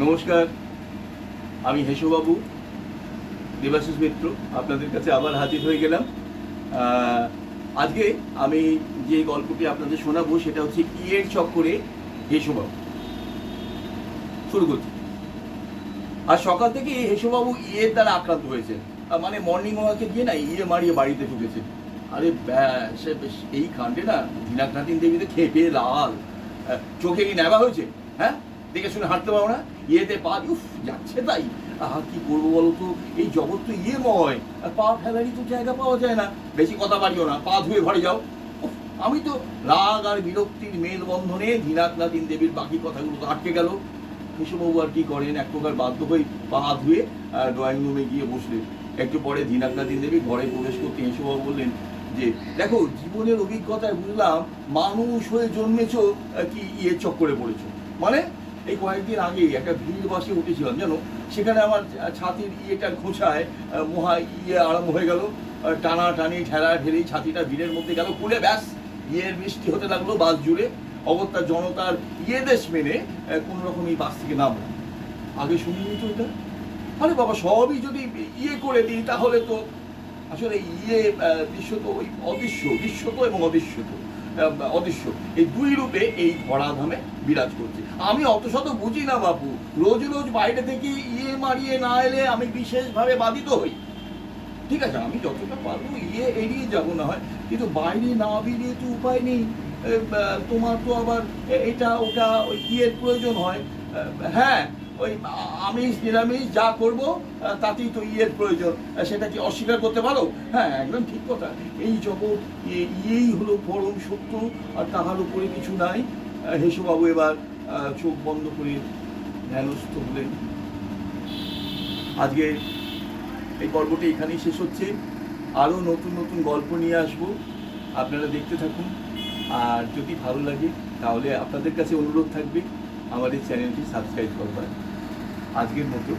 নমস্কার, আমি হেসুবাবু দেবাশিস মিত্র আপনাদের কাছে আবার হাজির হয়ে গেলাম। আজকে আমি যে গল্পটি আপনাদের শোনাবো সেটা হচ্ছে ইয়ের চক্করে হেসুবাবু। শুরু করছি। আর সকাল থেকে হেসুবাবু ইয়ের দ্বারা আক্রান্ত হয়েছে। মানে মর্নিং ওয়াকে গিয়ে না ইয়ে মারিয়ে বাড়িতে ঢুকেছে। আরে ব্যাস, এই কাণ্ডে না দিনাকনাথিন দেবীতে খেপে লাল। চোখে কি নেবা হয়েছে? হ্যাঁ, দেখে শুনে হাঁটতে পারো না? ইয়েতে পা উফ যাচ্ছে তাই। কি করবো বলো তো, এই জগৎ তো ইয়েময়, পা ফেলারই তো জায়গা পাওয়া যায় না। বেশি কথা বাড়িও না, পা ধুয়ে ঘরে যাও। আমি তো রাগ আর বিরক্তির মেলবন্ধনে দিনাকনাথিন দেবীর বাকি কথাগুলো তো আটকে গেল। কেশববাবু আর কি করেন, এক প্রকার বাধ্য হয়ে পা ধুয়ে ড্রয়িং রুমে গিয়ে বসলেন। একটু পরে দিনাকনাথিন দেবী ঘরে প্রবেশ করতে কেশববাবু বললেন যে, দেখো, জীবনের অভিজ্ঞতায় বুঝলাম মানুষ হয়ে জন্মেছ কি ইয়ে চক্করে পড়েছো। মানে এই কয়েকদিন আগে একটা ভিড় বাসে উঠেছিলাম জানো, সেখানে আমার ছাতির ইয়েটার খোঁচায় মহা ইয়ে আরম্ভ হয়ে গেল। টানা টানি ঠেলা ঠেলেই ছাতিটা ভিড়ের মধ্যে গেল, খুলে ব্যাস ইয়ের বৃষ্টি হতে লাগলো বাস জুড়ে। অগত্যা জনতার ইয়ে দেশ মেনে কোনো রকম এই বাস থেকে নামলো। আগে শুনিনি তো এটা। আরে বাবা, সবই যদি ইয়ে করে দিই তাহলে তো আসলে ইয়ে দৃশ্য তো ওই অদৃশ্য, দৃশ্যত এবং অদৃশ্য এই দুই রূপে এই ধরাধামে বিরাজ করছে। আমি অত শত বুঝি না বাপু, রোজ রোজ বাইরে থেকে ইয়ে মারিয়ে না এলে আমি বিশেষভাবে বাধিত হই। ঠিক আছে, আমি যতটা পারবো ইয়ে এড়িয়ে যাবো না হয়, কিন্তু বাইরে না বেরিয়ে তো উপায় নেই। তোমার তো আবার এটা ওটা ওই ইয়ের প্রয়োজন হয়। হ্যাঁ, ওই আমিষ নিরামিষ যা করবো তাতেই তো ইয়ের প্রয়োজন, সেটা কি অস্বীকার করতে পারো? হ্যাঁ, একদম ঠিক কথা। এই জগৎ ইয়েই হলো পরম সত্য, আর তাহার উপরে কিছু নাই। হেসুবাবু এবার চোখ বন্ধ করে ধ্যানস্থ হলেন। আজকে এই পর্বটি এখানেই শেষ হচ্ছে। আরও নতুন নতুন গল্প নিয়ে আসবো, আপনারা দেখতে থাকুন। আর যদি ভালো লাগে তাহলে আপনাদের কাছে অনুরোধ থাকবে আমার এই চ্যানেলটি সাবস্ক্রাইব করবার। আজকের মতো